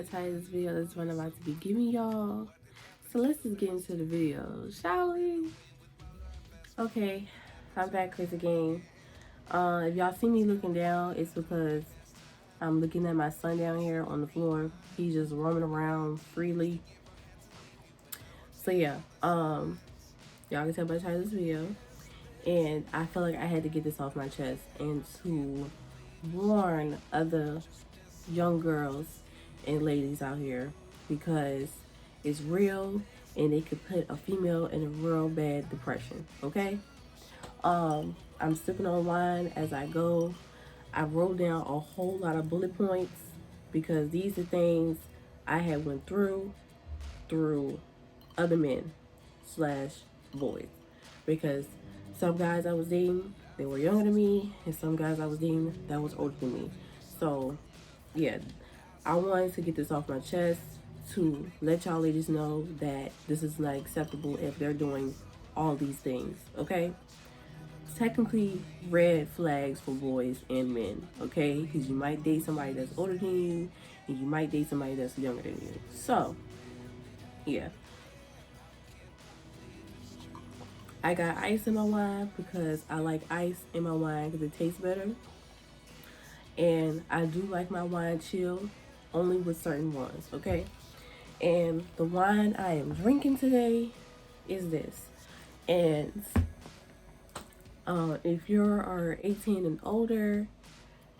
title of this video. That's what I'm about to be giving y'all. So let's just get into the video, shall we? Okay, I'm back, Chris, again. If y'all see me looking down, it's because I'm looking at my son down here on the floor. He's just roaming around freely. So yeah, y'all can tell by the title of this video. And I feel like I had to get this off my chest and to warn other young girls and ladies out here, because it's real and it could put a female in a real bad depression. Okay. I'm sipping on wine as I go. I wrote down a whole lot of bullet points because these are things I had went through other men slash boys, because some guys I was dating, they were younger than me, and some guys I was dating that was older than me. So yeah, I wanted to get this off my chest to let y'all ladies know that this is not acceptable if they're doing all these things. Okay, technically red flags for boys and men. Okay, because you might date somebody that's older than you, and you might date somebody that's younger than you. So yeah, I got ice in my wine because I like ice in my wine because it tastes better. And I do like my wine chill, only with certain ones, okay? And the wine I am drinking today is this. And if you are 18 and older,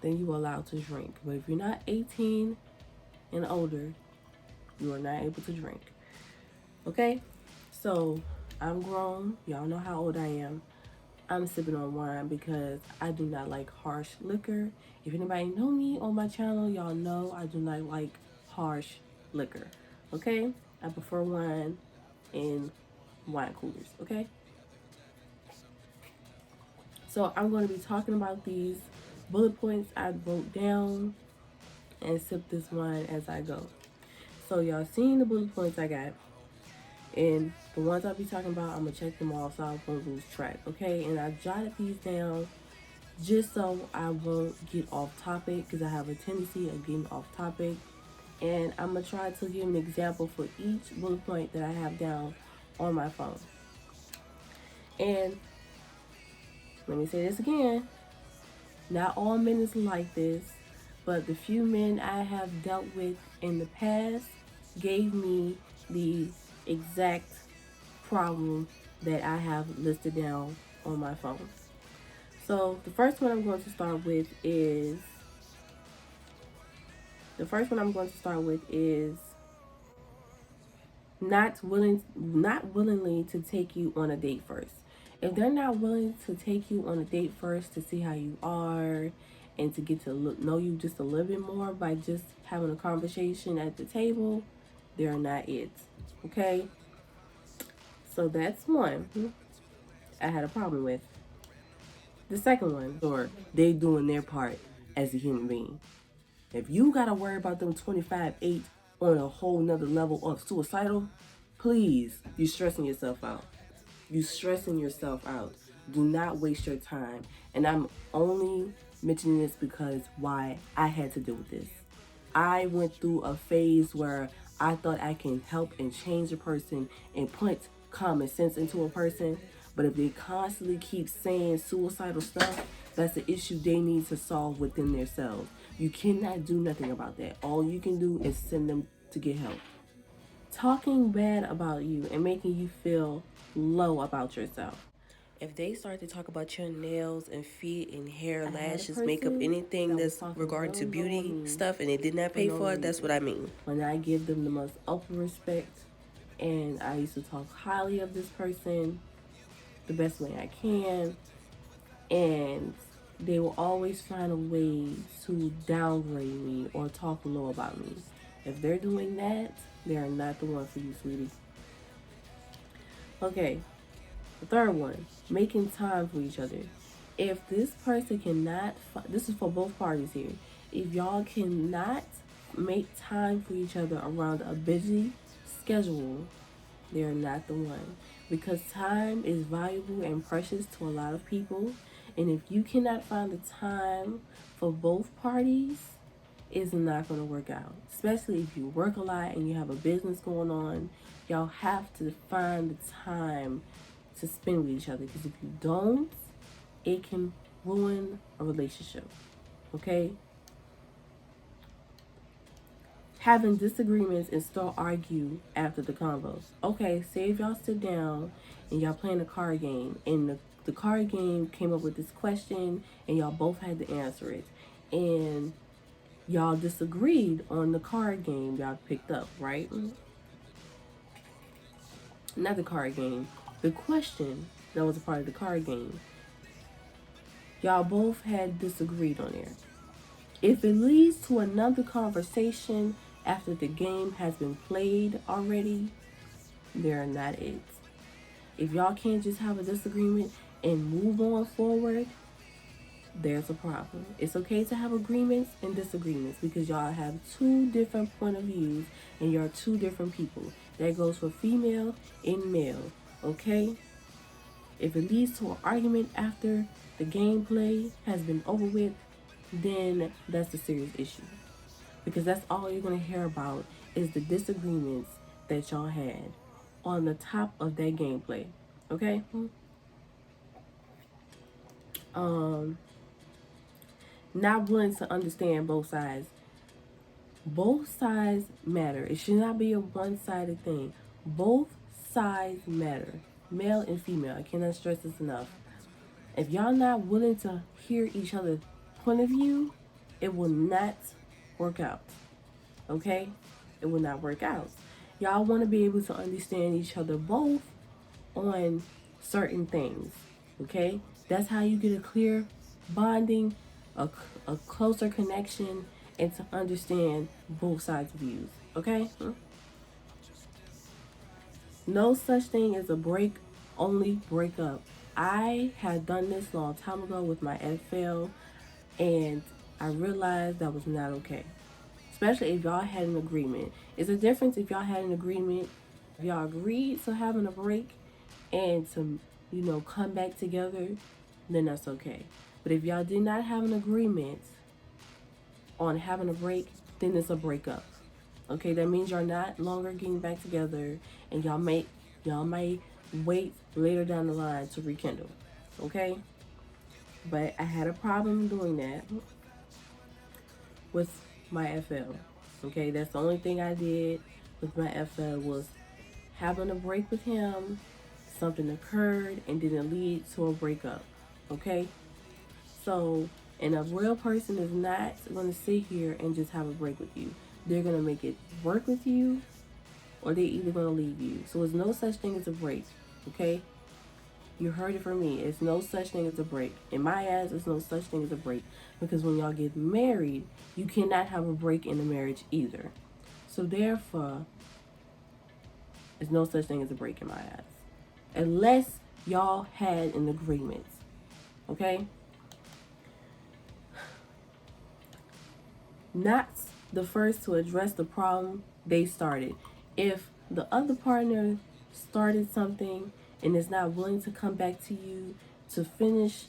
then you are allowed to drink. But if you're not 18 and older, you are not able to drink. Okay? So I'm grown. Y'all know how old I am. I'm sipping on wine because I do not like harsh liquor. If anybody know me on my channel, y'all know I do not like harsh liquor. Okay? I prefer wine in wine coolers. Okay? So I'm going to be talking about these bullet points I wrote down and sip this wine as I go. So y'all seen the bullet points I got. And the ones I'll be talking about, I'm going to check them off so I won't lose track. Okay? And I jotted these down just so I won't get off topic, because I have a tendency of getting off topic. And I'm going to try to give an example for each bullet point that I have down on my phone. And let me say this again. Not all men is like this, but the few men I have dealt with in the past gave me the exact problem that I have listed down on my phone. So the first one I'm going to start with is not willingly to take you on a date first. If they're not willing to take you on a date first to see how you are and to get to know you just a little bit more by just having a conversation at the table, they're not it. Okay? So that's one I had a problem with. The second one, or they doing their part as a human being. If you gotta worry about them 25-8 on a whole nother level of suicidal, please, you stressing yourself out. You stressing yourself out. Do not waste your time. And I'm only mentioning this because why I had to deal with this. I went through a phase where I thought I can help and change a person and put common sense into a person. But if they constantly keep saying suicidal stuff, that's the issue they need to solve within themselves. You cannot do nothing about that. All you can do is send them to get help. Talking bad about you and making you feel low about yourself. If they start to talk about your nails and feet and hair, lashes, makeup, anything that's regarding to beauty stuff, and they did not pay for it, that's what I mean. When I give them the most open respect, and I used to talk highly of this person the best way I can, and they will always find a way to downgrade me or talk low about me. If they're doing that, they are not the one for you, sweetie. Okay, the third one, making time for each other. If this person cannot, this is for both parties here. If y'all cannot make time for each other around a busy schedule, they're not the one. Because time is valuable and precious to a lot of people. And if you cannot find the time for both parties, is not going to work out. Especially if you work a lot and you have a business going on, y'all have to find the time to spend with each other. Because if you don't, it can ruin a relationship. Okay? Having disagreements and still argue after the convos. Okay, say if y'all sit down and y'all playing a card game and the card game came up with this question and y'all both had to answer it. And y'all disagreed on the card game y'all picked up, right? Not the card game, the question that was a part of the card game. Y'all both had disagreed on there. If it leads to another conversation after the game has been played already, they're not it. If y'all can't just have a disagreement and move on forward, there's a problem. It's okay to have agreements and disagreements because y'all have two different point of views and you're two different people. That goes for female and male, okay? If it leads to an argument after the gameplay has been over with, then that's a serious issue. Because that's all you're going to hear about is the disagreements that y'all had on the top of that gameplay. Okay? Not willing to understand both sides. Both sides matter. It should not be a one-sided thing. Both sides matter. Male and female. I cannot stress this enough. If y'all not willing to hear each other's point of view, it will not work out. Okay? It will not work out. Y'all want to be able to understand each other both on certain things. Okay? That's how you get a clear bonding, a closer connection, and to understand both sides' views. Okay? No such thing as a break, only break up. I had done this a long time ago with my FL, and I realized that was not okay. Especially if y'all had an agreement. It's a difference if y'all had an agreement, if y'all agreed to having a break and to, come back together, then that's okay. But if y'all did not have an agreement on having a break, then it's a breakup. Okay, that means you're not longer getting back together, and y'all may wait later down the line to rekindle. Okay? But I had a problem doing that with my FL. Okay, that's the only thing I did with my FL was having a break with him. Something occurred and didn't lead to a breakup. Okay? So, and a real person is not going to sit here and just have a break with you. They're going to make it work with you, or they're either going to leave you. So it's no such thing as a break. Okay? You heard it from me. It's no such thing as a break. In my eyes, it's no such thing as a break. Because when y'all get married, you cannot have a break in the marriage either. So therefore, there's no such thing as a break in my eyes. Unless y'all had an agreement. Okay? Not the first to address the problem they started. If the other partner started something and is not willing to come back to you to finish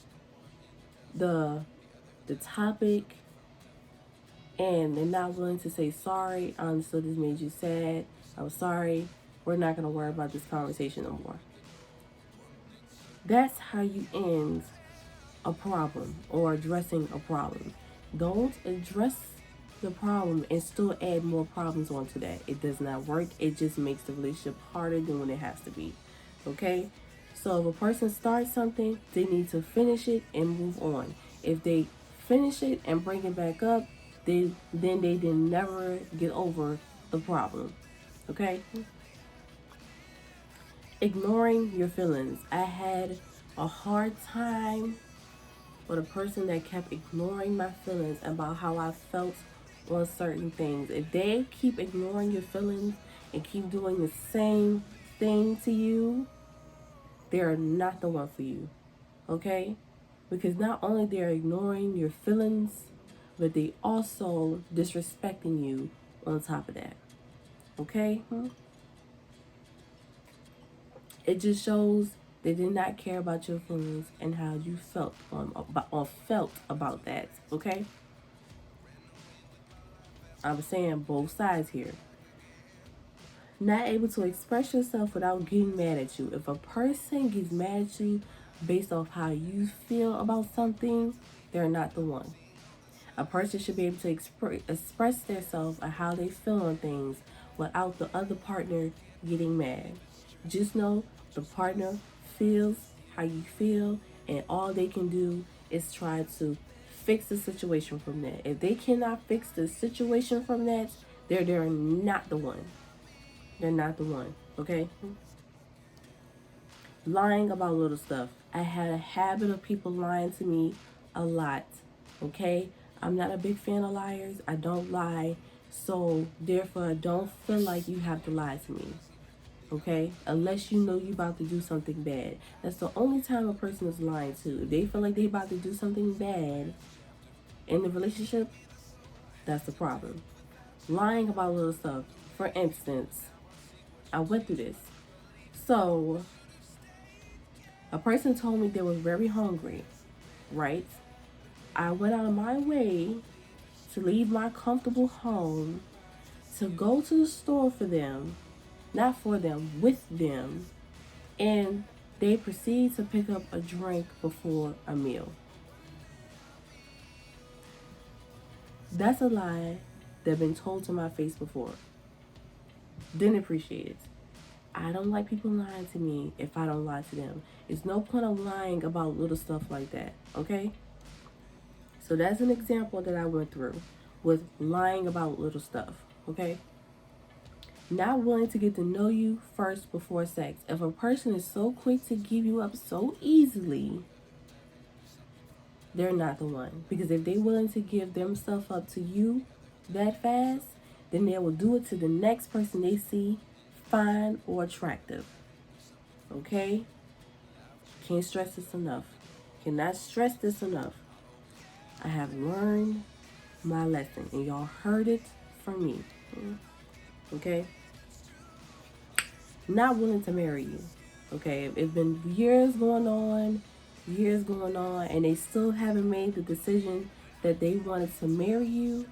the topic, and they're not willing to say sorry, I understood this made you sad, I'm sorry, we're not going to worry about this conversation no more. That's how you end a problem or addressing a problem. Don't address the problem and still add more problems onto that. It does not work. It just makes the relationship harder than when it has to be. Okay? So if a person starts something, they need to finish it and move on. If they finish it and bring it back up, then they did never get over the problem. Okay? Ignoring your feelings. I had a hard time with a person that kept ignoring my feelings about how I felt on certain things. If they keep ignoring your feelings and keep doing the same thing to you, they're not the one for you. Okay? Because not only they're ignoring your feelings, but they also disrespecting you on top of that. Okay? It just shows they did not care about your feelings and how you felt felt about that. Okay? I'm saying both sides here. Not able to express yourself without getting mad at you. If a person gets mad at you based off how you feel about something, they're not the one. A person should be able to express themselves and how they feel on things without the other partner getting mad. Just know the partner feels how you feel, and all they can do is try to fix the situation from that. If they cannot fix the situation from that, they're not the one. They're not the one. Okay? Lying about little stuff. I had a habit of people lying to me a lot. Okay? I'm not a big fan of liars. I don't lie. So, therefore, don't feel like you have to lie to me. Okay? Unless you know you're about to do something bad. That's the only time a person is lying to. If they feel like they're about to do something bad in the relationship, that's the problem. Lying about little stuff. For instance, I went through this. So, a person told me they were very hungry, right? I went out of my way to leave my comfortable home to go to the store for them, not for them, with them, and they proceed to pick up a drink before a meal. That's a lie that's been told to my face before. Didn't appreciate it. I don't like people lying to me if I don't lie to them. There's no point of lying about little stuff like that, okay? So that's an example that I went through with lying about little stuff, okay? Not willing to get to know you first before sex. If a person is so quick to give you up so easily, they're not the one. Because if they're willing to give themselves up to you that fast, then they will do it to the next person they see fine or attractive. Okay? Can't stress this enough. Cannot stress this enough. I have learned my lesson, and y'all heard it from me. Okay? Not willing to marry you. Okay? It's been years going on, and they still haven't made the decision that they wanted to marry you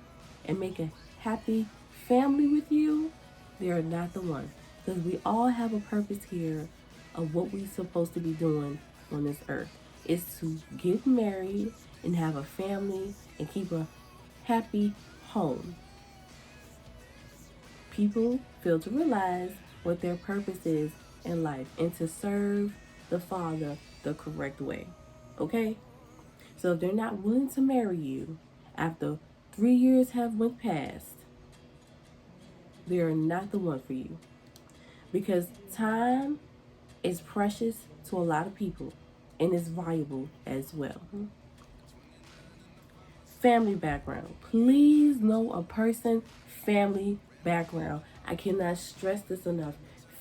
and make a happy family with you. They are not the one. Because we all have a purpose here of what we're supposed to be doing on this earth. It's to get married and have a family and keep a happy home. People fail to realize what their purpose is in life and to serve the Father the correct way. Okay? So if they're not willing to marry you after 3 years have went past, they are not the one for you. Because time is precious to a lot of people and is valuable as well. Family background. Please know a person's family background. I cannot stress this enough.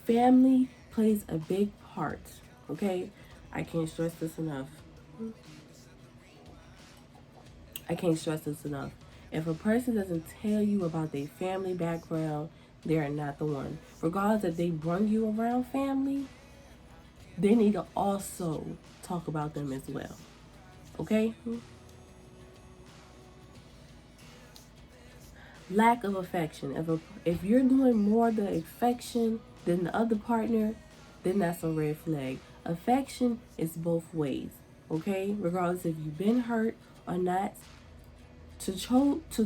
Family plays a big part. Okay? I can't stress this enough. If a person doesn't tell you about their family background, they are not the one. Regardless if they bring you around family, they need to also talk about them as well. Okay? Lack of affection. If you're doing more the affection than the other partner, then that's a red flag. Affection is both ways. Okay? Regardless if you've been hurt or not, to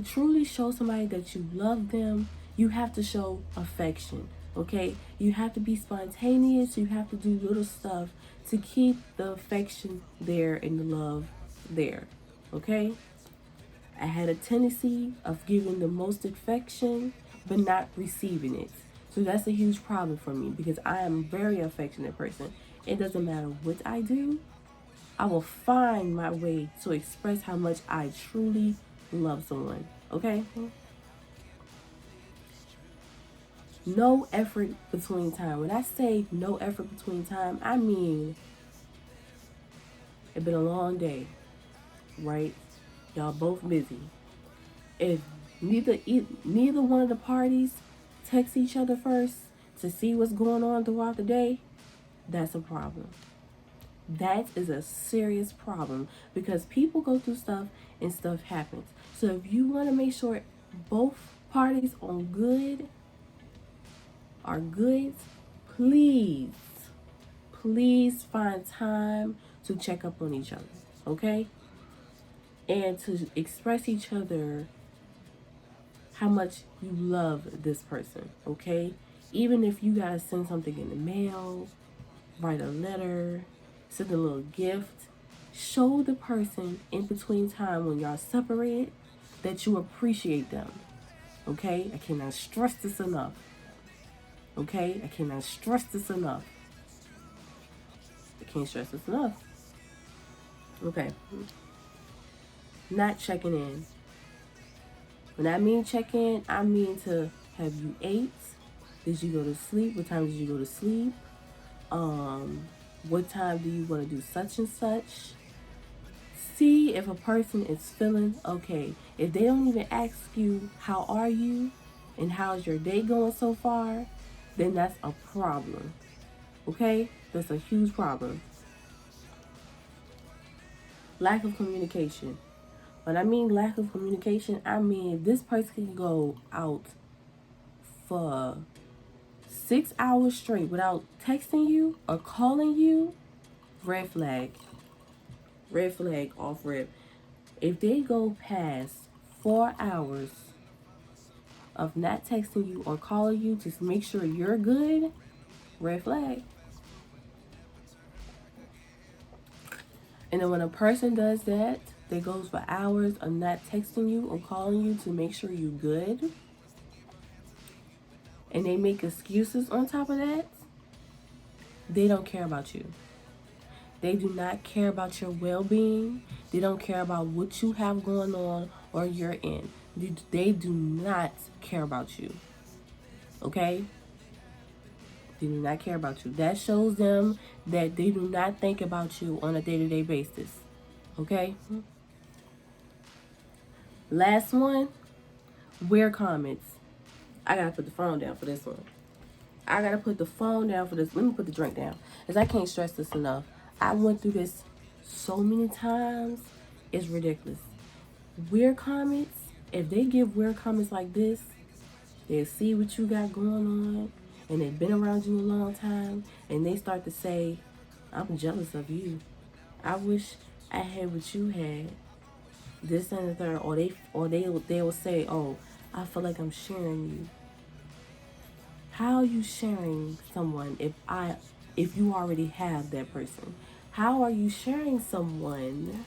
truly show somebody that you love them, you have to show affection. Okay? You have to be spontaneous. You have to do little stuff to keep the affection there and the love there. Okay? I had a tendency of giving the most affection but not receiving it. So that's a huge problem for me because I am a very affectionate person. It doesn't matter what I do, I will find my way to express how much I truly love someone. Okay? No effort between time. When I say no effort between time, I mean it's been a long day, right? Y'all both busy. If neither one of the parties text each other first to see what's going on throughout the day, that's a problem. That is a serious problem because people go through stuff and stuff happens. So if you want to make sure both parties on good are goods, please, please find time to check up on each other, okay? And to express each other how much you love this person, okay? Even if you gotta send something in the mail, write a letter, send a little gift, show the person in between time when y'all separate that you appreciate them, okay? I cannot stress this enough, okay? I cannot stress this enough. I can't stress this enough. Okay. Not checking in. When I mean check in, I mean to have you ate. Did you go to sleep? What time did you go to sleep? What time do you want to do such and such? See if a person is feeling okay. If they don't even ask you, how are you? And how's your day going so far? Then that's a problem. Okay? That's a huge problem. Lack of communication. When I mean lack of communication, I mean this person can go out for 6 hours straight without texting you or calling you. Red flag. Red flag off rip. If they go past 4 hours of not texting you or calling you to make sure you're good, red flag. And then when a person does that, that goes for hours of not texting you or calling you to make sure you're good, and they make excuses on top of that, they don't care about you. They do not care about your well-being. They don't care about what you have going on or you're in. They do not care about you. Okay? They do not care about you. That shows them that they do not think about you on a day-to-day basis. Okay? Last one, weird comments. I gotta put the phone down for this one. I gotta put the phone down for this. Let me put the drink down, because I can't stress this enough. I went through this so many times. It's ridiculous. Weird comments, if they give weird comments like this, they see what you got going on, and they've been around you a long time, and they start to say, I'm jealous of you. I wish I had what you had. This and the third. Or they will say, oh, I feel like I'm sharing you. How are you sharing someone if you already have that person? How are you sharing someone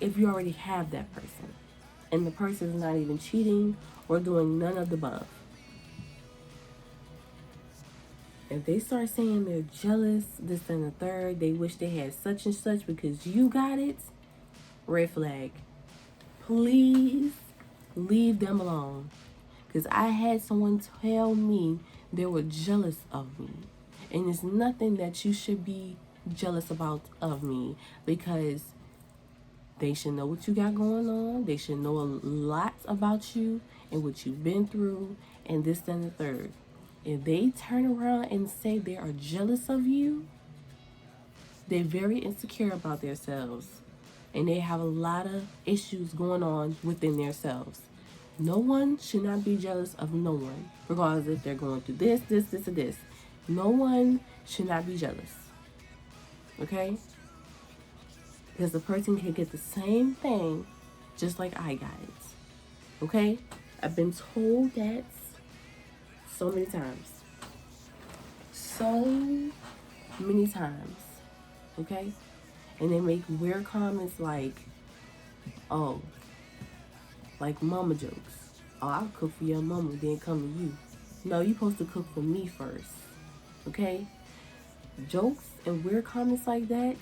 if you already have that person and the person is not even cheating or doing none of the above? If they start saying they're jealous, this and the third, they wish they had such and such because you got it, red flag. Please leave them alone. Because I had someone tell me they were jealous of me. And it's nothing that you should be jealous about of me, because they should know what you got going on. They should know a lot about you and what you've been through and this and the third. If they turn around and say they are jealous of you, they're very insecure about themselves. And they have a lot of issues going on within themselves. No one should not be jealous of no one, regardless if they're going through this, or this. No one should not be jealous. Okay? Because the person can get the same thing just like I got it. Okay? I've been told that so many times. So many times. Okay? And they make weird comments like, oh, like mama jokes. Oh, I'll cook for your mama, then come to you. No, you're supposed to cook for me first. Okay? Jokes and weird comments like that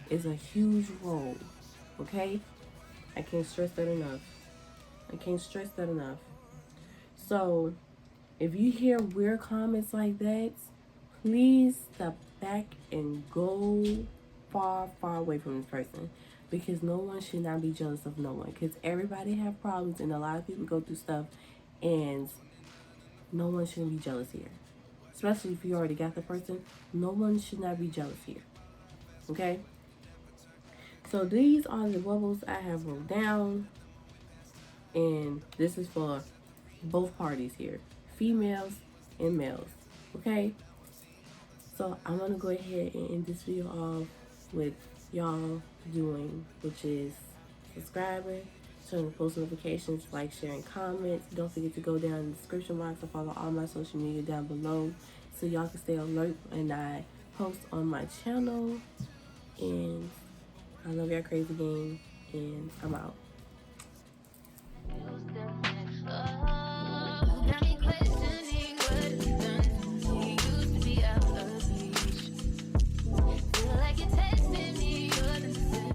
is a huge role. Okay? I can't stress that enough. I can't stress that enough. So, if you hear weird comments like that, please step back and go far, far away from this person. Because no one should not be jealous of no one. Because everybody have problems and a lot of people go through stuff, and no one shouldn't be jealous here. Especially if you already got the person, no one should not be jealous here. Okay? So these are the bubbles I have wrote down. And this is for both parties here, females and males. Okay? So I'm gonna go ahead and end this video off with y'all doing, which is subscribing, turning post notifications, like, sharing, comments. Don't forget to go down in the description box and follow all my social media down below so y'all can stay alert when I post on my channel. And I love y'all crazy gang, and I'm out.